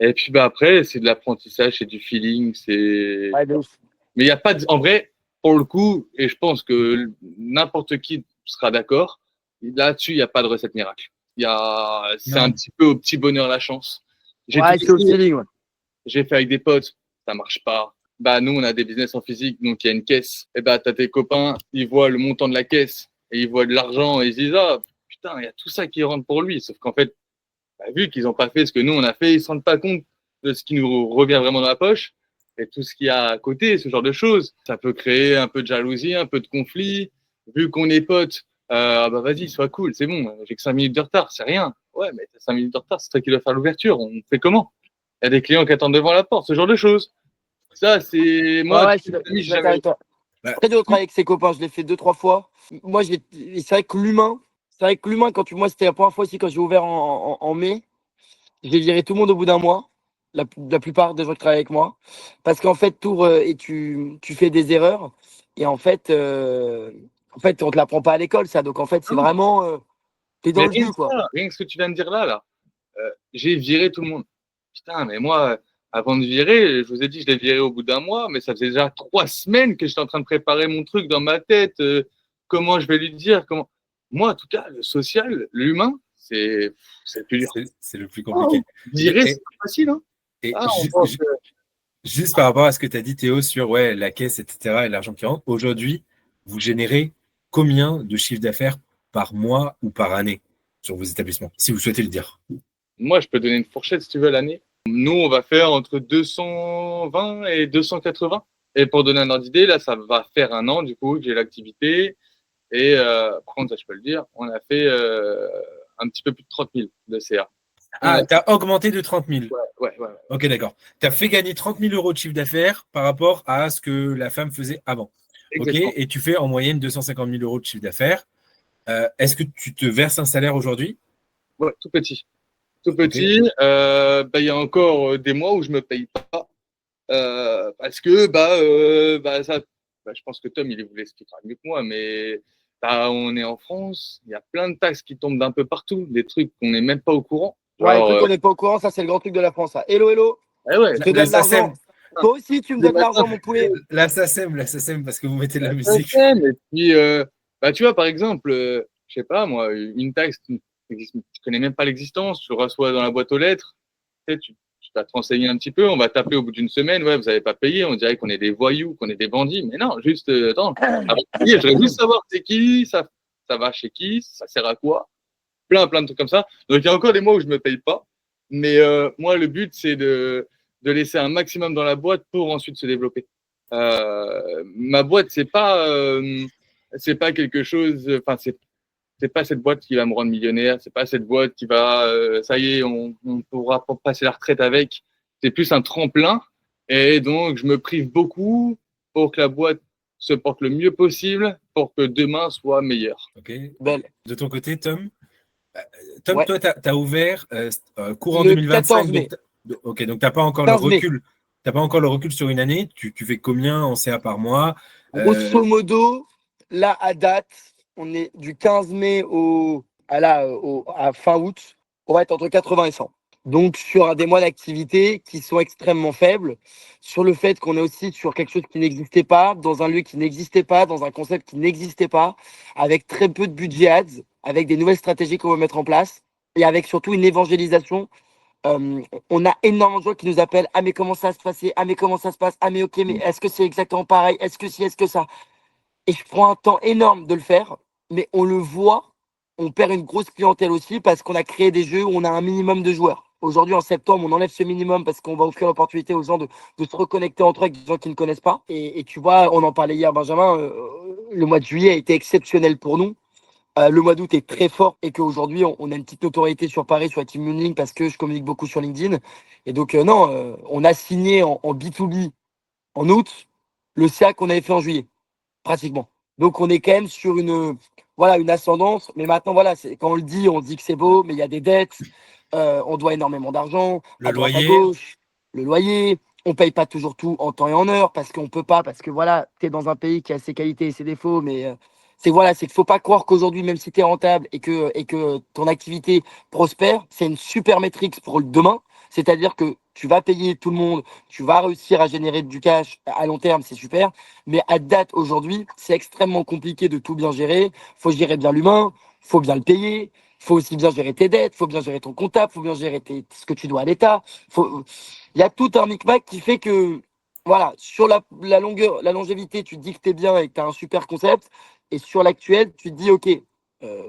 Et puis, après, c'est de l'apprentissage, c'est du feeling, Ouais, de ouf. mais il y a pas en vrai, pour le coup, et je pense que n'importe qui sera d'accord, là-dessus, il n'y a pas de recette miracle. C'est un Non. petit peu au petit bonheur la chance. J'ai tout Ouais, c'est au essayé. feeling, ouais. J'ai fait avec des potes, ça marche pas. Nous, on a des business en physique, donc il y a une caisse. Et t'as tes copains, ils voient le montant de la caisse et ils voient de l'argent et ils se disent, ah, putain, il y a tout ça qui rentre pour lui. Sauf qu'en fait, vu qu'ils n'ont pas fait ce que nous, on a fait, ils ne se rendent pas compte de ce qui nous revient vraiment dans la poche et tout ce qu'il y a à côté, ce genre de choses. Ça peut créer un peu de jalousie, un peu de conflit. Vu qu'on est potes, vas-y, sois cool, c'est bon, j'ai que 5 minutes de retard, c'est rien. Ouais, mais t'as 5 minutes de retard, c'est toi qui dois faire l'ouverture, on fait comment? Il y a des clients qui attendent devant la porte, ce genre de choses. Ça, c'est moi, Ouais, je suis d'accord avec toi. Bah, Très dur de travailler avec ses copains, je l'ai fait 2-3 fois. Moi, c'est vrai que l'humain, moi, c'était la première fois aussi quand j'ai ouvert en mai, j'ai viré tout le monde au bout d'un mois, la plupart des gens qui travaillent avec moi. Parce qu'en fait, et tu fais des erreurs. Et en fait, on te l'apprend pas à l'école, ça. Donc, en fait, c'est vraiment, t'es dans mais le dur, quoi. rien que ce que tu viens de dire là, j'ai viré tout le monde. Putain, mais moi, avant de virer, je vous ai dit, je l'ai viré au bout d'un mois, mais ça faisait déjà 3 semaines que j'étais en train de préparer mon truc dans ma tête. Comment je vais lui dire, comment. Moi, en tout cas, le social, l'humain, c'est le plus dur. c'est le plus compliqué. Virer, Et, c'est pas facile, hein. et On pense que- juste par rapport à ce que tu as dit, Théo, sur la caisse, etc., et l'argent qui rentre, aujourd'hui, vous générez combien de chiffre d'affaires par mois ou par année sur vos établissements, si vous souhaitez le dire? Moi, je peux donner une fourchette si tu veux l'année. Nous, on va faire entre 220 et 280. Et pour donner un ordre d'idée, là, ça va faire un an, du coup, que j'ai l'activité. Et par contre, ça, je peux le dire, on a fait un petit peu plus de 30 000 de CA. Ah, tu as augmenté de 30 000. Ouais. Ok, d'accord. Tu as fait gagner 30 000 euros de chiffre d'affaires par rapport à ce que la femme faisait avant. Ok, Exactement. et tu fais en moyenne 250 000 euros de chiffre d'affaires. Est-ce que tu te verses un salaire aujourd'hui? Ouais, tout petit. Tout Ok. petit. Il y a encore des mois où je me paye pas parce que je pense que Tom, il vous l'expliquera mieux que moi, mais on est en France, il y a plein de taxes qui tombent d'un peu partout, des trucs qu'on n'est même pas au courant. Ouais, Genre, écoute, on n'est pas au courant, ça, c'est le grand truc de la France, ça. Hello, hello, ouais, je te La donne l'argent. SACEM, Toi aussi, tu me donnes l'argent, mon poulet. la SACEM, parce que vous mettez de la musique. Et puis, tu vois, par exemple, je sais pas, moi, une taxe, tu connais même pas l'existence, tu reçois dans la boîte aux lettres, tu vas te renseigner un petit peu, on va taper au bout d'une semaine, ouais, vous avez pas payé, on dirait qu'on est des voyous, qu'on est des bandits, mais non, juste, attends, avant de payer, je voudrais juste savoir c'est qui, ça va chez qui, ça sert à quoi, plein de trucs comme ça. Donc, il y a encore des mois où je me paye pas, mais moi, le but, c'est de laisser un maximum dans la boîte pour ensuite se développer. Ma boîte, c'est pas quelque chose, enfin, c'est pas cette boîte qui va me rendre millionnaire, c'est pas cette boîte qui va, ça y est, on pourra passer la retraite avec. C'est plus un tremplin. Et donc, je me prive beaucoup pour que la boîte se porte le mieux possible pour que demain soit meilleur. Ok. Belle. De ton côté, Tom, Ouais. toi, tu as ouvert courant Le 2025. 14 mai. Donc tu n'as pas encore le 15 mai. recul. T'as pas encore le recul sur une année. Tu fais combien en CA par mois? Grosso modo, là, à date, on est du 15 mai à fin août, on va être entre 80 et 100. Donc, sur des mois d'activité qui sont extrêmement faibles, sur le fait qu'on est aussi sur quelque chose qui n'existait pas, dans un lieu qui n'existait pas, dans un concept qui n'existait pas, avec très peu de budget ads, avec des nouvelles stratégies qu'on va mettre en place et avec surtout une évangélisation. On a énormément de gens qui nous appellent. Ah, mais comment ça se passe? Ah, mais comment ça se passe? Ah, mais ok, mais est-ce que c'est exactement pareil? Est-ce que si, est-ce que ça? Et je prends un temps énorme de le faire, mais on le voit, on perd une grosse clientèle aussi parce qu'on a créé des jeux où on a un minimum de joueurs. Aujourd'hui, en septembre, on enlève ce minimum parce qu'on va offrir l'opportunité aux gens de se reconnecter entre eux avec des gens qui ne connaissent pas. Et tu vois, on en parlait hier, Benjamin, le mois de juillet a été exceptionnel pour nous. Le mois d'août est très fort et qu'aujourd'hui, on a une petite notoriété sur Paris, sur la team Moonlink, parce que je communique beaucoup sur LinkedIn. Et donc, non, on a signé en B2B en août le CA qu'on avait fait en juillet, pratiquement. Donc, on est quand même sur voilà, une ascendance. Mais maintenant, voilà, quand on dit que c'est beau, mais il y a des dettes, on doit énormément d'argent, Le à droite, à loyer, gauche, le loyer. On paye pas toujours tout en temps et en heure parce qu'on peut pas, parce que voilà, tu es dans un pays qui a ses qualités et ses défauts, mais c'est qu'il faut pas croire qu'aujourd'hui, même si tu es rentable et que ton activité prospère, c'est une super métrique pour le demain. C'est-à-dire que tu vas payer tout le monde, tu vas réussir à générer du cash à long terme, c'est super. Mais à date, aujourd'hui, c'est extrêmement compliqué de tout bien gérer. Faut gérer bien l'humain, faut bien le payer, faut aussi bien gérer tes dettes, faut bien gérer ton comptable, faut bien gérer ce que tu dois à l'État. Il y a tout un micmac qui fait que, voilà, sur la longueur, la longévité, tu te dis que tu es bien et que tu as un super concept. Et sur l'actuel, tu te dis, OK,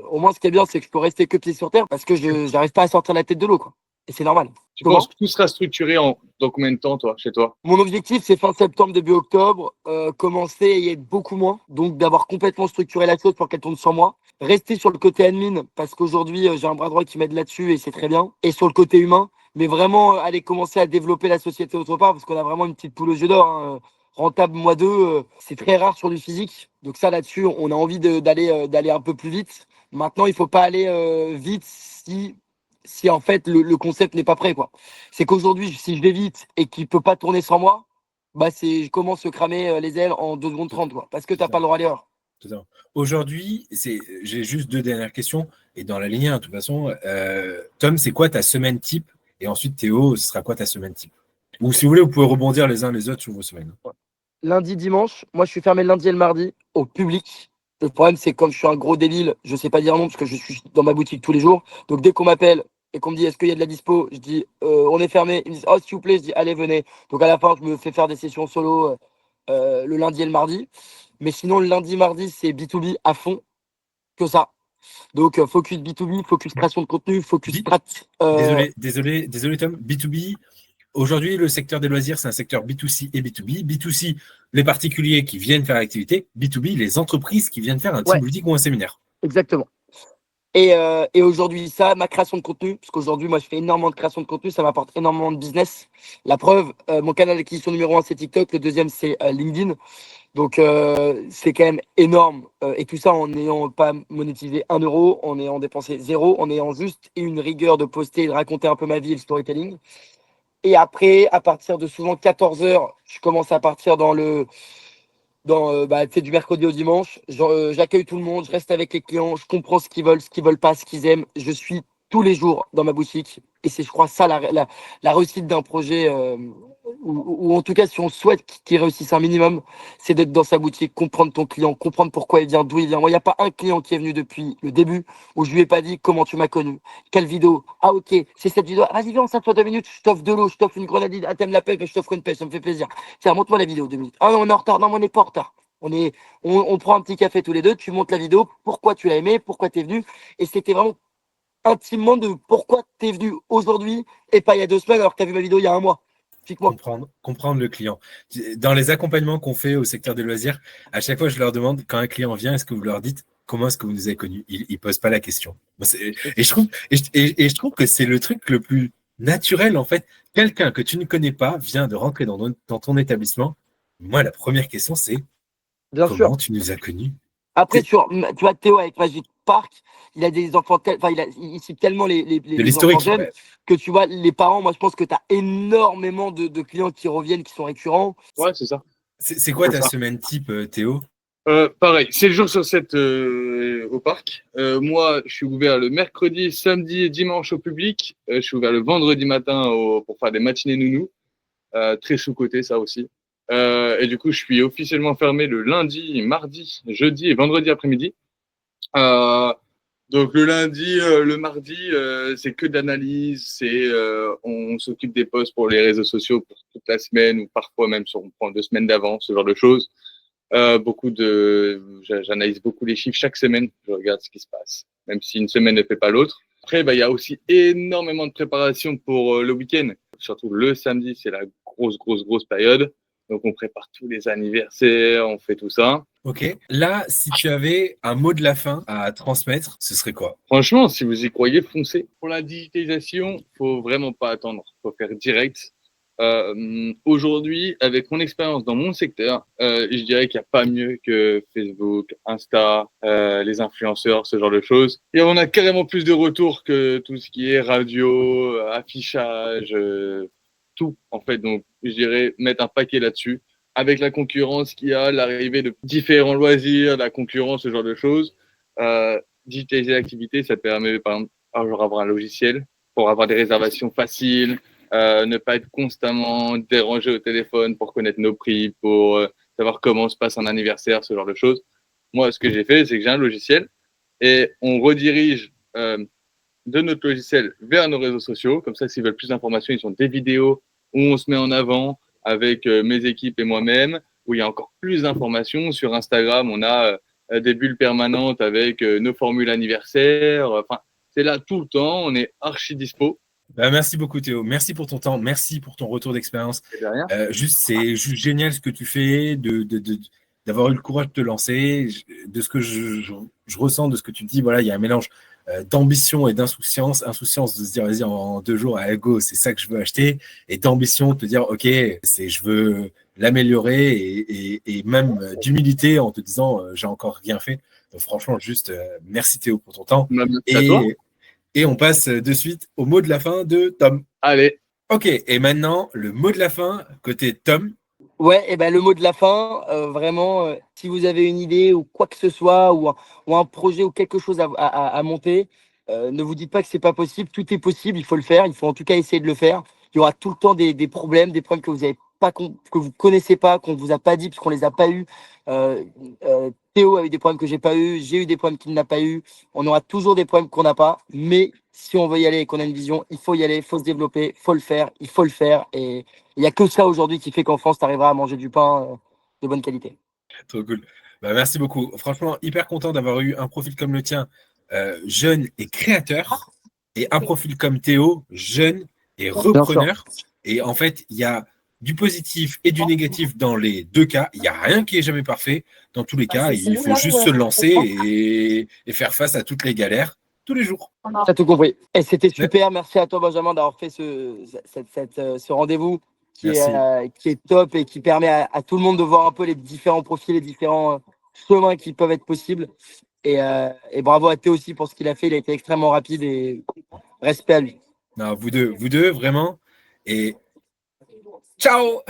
au moins ce qui est bien, c'est que je peux rester que pied sur terre parce que je n'arrive pas à sortir la tête de l'eau, quoi. Et c'est normal. Tu Comment? penses que tout sera structuré dans combien de temps, toi, chez toi? Mon objectif, c'est fin septembre, début octobre, commencer et y être beaucoup moins. Donc, d'avoir complètement structuré la chose pour qu'elle tourne sans moi. Rester sur le côté admin, parce qu'aujourd'hui, j'ai un bras droit qui m'aide là-dessus et c'est très bien. Et sur le côté humain, mais vraiment aller commencer à développer la société autre part, parce qu'on a vraiment une petite poule aux yeux d'or, hein. Rentable mois 2, c'est très rare sur du physique. Donc ça, là-dessus, on a envie d'aller un peu plus vite. Maintenant, il faut pas aller vite si en fait le concept n'est pas prêt, quoi. C'est qu'aujourd'hui, si je vais vite et qu'il peut pas tourner sans moi, bah je commence à cramer les ailes en 2 secondes 30, quoi, parce que t'as pas le droit à l'erreur. aujourd'hui, j'ai juste 2 dernières questions. Et dans la lignée, hein, de toute façon, Tom, c'est quoi ta semaine type? Et ensuite, Théo, ce sera quoi ta semaine type? Ou si vous voulez, vous pouvez rebondir les uns les autres sur vos semaines. Lundi, dimanche, moi je suis fermé le lundi et le mardi au public. Le problème, c'est que comme je suis un gros débile, je sais pas dire non parce que je suis dans ma boutique tous les jours. Donc dès qu'on m'appelle et qu'on me dit est-ce qu'il y a de la dispo, je dis on est fermé. Ils me disent oh s'il vous plaît, je dis allez venez. Donc à la fin, je me fais faire des sessions solo le lundi et le mardi. Mais sinon le lundi, mardi, c'est B2B à fond, que ça. Donc focus B2B, focus création de contenu, focus Bi- strat. Désolé, Tom. B2B, aujourd'hui, le secteur des loisirs, c'est un secteur B2C et B2B. B2C, les particuliers qui viennent faire l'activité. B2B, les entreprises qui viennent faire un team Ouais, building ou un séminaire. exactement. Et aujourd'hui, ça, ma création de contenu, parce qu'aujourd'hui, moi, je fais énormément de création de contenu, ça m'apporte énormément de business. La preuve, mon canal d'acquisition numéro 1, c'est TikTok, le deuxième, c'est LinkedIn. Donc, c'est quand même énorme. Et tout ça en n'ayant pas monétisé 1 euro, en ayant dépensé zéro, en ayant juste une rigueur de poster et de raconter un peu ma vie et le storytelling. Et après, à partir de souvent 14 heures, je commence à partir tu sais, du mercredi au dimanche. J'accueille tout le monde, je reste avec les clients, je comprends ce qu'ils veulent pas, ce qu'ils aiment. Je suis tous les jours dans ma boutique. Et c'est, je crois, ça la réussite d'un projet, ou en tout cas, si on souhaite qu'il réussisse un minimum, c'est d'être dans sa boutique, comprendre ton client, comprendre pourquoi il vient, d'où il vient. Moi, il n'y a pas un client qui est venu depuis le début où je lui ai pas dit comment tu m'as connu, quelle vidéo. Ah, ok, c'est cette vidéo. Vas-y, viens, on s'assoit 2 minutes, je t'offre de l'eau, je t'offre une grenadine. Ah, t'aimes la pêche, je t'offre une pêche, ça me fait plaisir. Tiens, montre-moi la vidéo 2 minutes. Ah non, on est en retard. Non, mais on n'est pas en retard. On prend un petit café tous les deux, tu montes la vidéo, pourquoi tu l'as aimé, pourquoi tu es venu. Et c'était vraiment intimement de pourquoi tu es venu aujourd'hui et pas il y a 2 semaines alors que tu as vu ma vidéo il y a un mois. Explique-moi. Comprendre le client. Dans les accompagnements qu'on fait au secteur des loisirs, à chaque fois, je leur demande, quand un client vient, est-ce que vous leur dites comment est-ce que vous nous avez connus? Ils ne posent pas la question. Et je trouve que c'est le truc le plus naturel, en fait. Quelqu'un que tu ne connais pas vient de rentrer dans ton établissement. Moi, la première question, c'est Bien sûr. comment tu nous as connus? Après, tu vois, Théo avec Magic Park, il a des enfants, il cite tellement De les enfants l'historique. jeunes que tu vois, les parents, moi je pense que tu as énormément de clients qui reviennent, qui sont récurrents. Ouais, c'est ça. C'est quoi ta C'est ça. semaine type, Théo? Pareil, c'est le jour sur 7 au parc. Moi, je suis ouvert le mercredi, samedi et dimanche au public. Je suis ouvert le vendredi matin pour faire des matinées nounous. Très sous-coté, ça aussi. Et du coup, je suis officiellement fermé le lundi, mardi, jeudi et vendredi après-midi. Donc le lundi, le mardi, c'est que d'analyse, on s'occupe des posts pour les réseaux sociaux pour toute la semaine ou parfois même on prend 2 semaines d'avance, ce genre de choses. J'analyse beaucoup les chiffres chaque semaine, je regarde ce qui se passe, même si une semaine ne fait pas l'autre. Après, il y a aussi énormément de préparation pour le week-end. Surtout le samedi, c'est la grosse période. Donc, on prépare tous les anniversaires, on fait tout ça. Ok. Là, si tu avais un mot de la fin à transmettre, ce serait quoi? Franchement, si vous y croyez, foncez. Pour la digitalisation, faut vraiment pas attendre. Faut faire direct. Aujourd'hui, avec mon expérience dans mon secteur, je dirais qu'il n'y a pas mieux que Facebook, Insta, les influenceurs, ce genre de choses. Et on a carrément plus de retours que tout ce qui est radio, affichage, tout en fait. Donc, je dirais mettre un paquet là-dessus. Avec la concurrence qu'il y a, l'arrivée de différents loisirs, la concurrence, ce genre de choses, digitaliser l'activité, ça permet par exemple avoir un logiciel pour avoir des réservations faciles. Ne pas être constamment dérangé au téléphone pour connaître nos prix, pour savoir comment se passe un anniversaire, ce genre de choses. Moi, ce que j'ai fait, c'est que j'ai un logiciel et on redirige de notre logiciel vers nos réseaux sociaux. Comme ça, s'ils veulent plus d'informations, ils ont des vidéos où on se met en avant avec mes équipes et moi-même, où il y a encore plus d'informations. Sur Instagram, on a des bulles permanentes avec nos formules anniversaires. Enfin, c'est là tout le temps. On est archi dispo. Bah, merci beaucoup Théo, merci pour ton temps, merci pour ton retour d'expérience. C'est juste génial ce que tu fais, d'avoir eu le courage de te lancer, de ce que je ressens, de ce que tu dis. Voilà, il y a un mélange d'ambition et d'insouciance. Insouciance de se dire, vas-y, en 2 jours, à go, c'est ça que je veux acheter. Et d'ambition de te dire, ok, je veux l'améliorer et même d'humilité en te disant, j'ai encore rien fait. Donc franchement, juste merci Théo pour ton temps. Et on passe de suite au mot de la fin de Tom. Allez. Ok, et maintenant, le mot de la fin, côté Tom. Ouais, et ben le mot de la fin, vraiment, si vous avez une idée ou quoi que ce soit, ou un projet ou quelque chose à monter, ne vous dites pas que c'est pas possible. Tout est possible, il faut le faire. Il faut en tout cas essayer de le faire. Il y aura tout le temps des problèmes que vous avez pas, que vous connaissez pas, qu'on vous a pas dit, parce qu'on les a pas eu. Théo a eu des problèmes que j'ai pas eu, j'ai eu des problèmes qu'il n'a pas eu. On aura toujours des problèmes qu'on n'a pas, mais si on veut y aller et qu'on a une vision, il faut y aller, il faut se développer, il faut le faire, et il n'y a que ça aujourd'hui qui fait qu'en France, tu arriveras à manger du pain de bonne qualité. Trop cool. Bah, merci beaucoup. Franchement, hyper content d'avoir eu un profil comme le tien, jeune et créateur, et un profil comme Théo, jeune et repreneur. Et en fait, il y a du positif et du négatif dans les 2 cas. Il n'y a rien qui est jamais parfait. Dans tous les cas, il faut juste se lancer et faire face à toutes les galères tous les jours. Tu as tout compris. Et c'était super. Merci à toi, Benjamin, d'avoir fait ce rendez-vous qui est top et qui permet à tout le monde de voir un peu les différents profils, les différents chemins qui peuvent être possibles. Et bravo à Théo aussi pour ce qu'il a fait. Il a été extrêmement rapide et respect à lui. Non, vous deux, vraiment. Et ciao!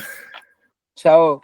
Ciao!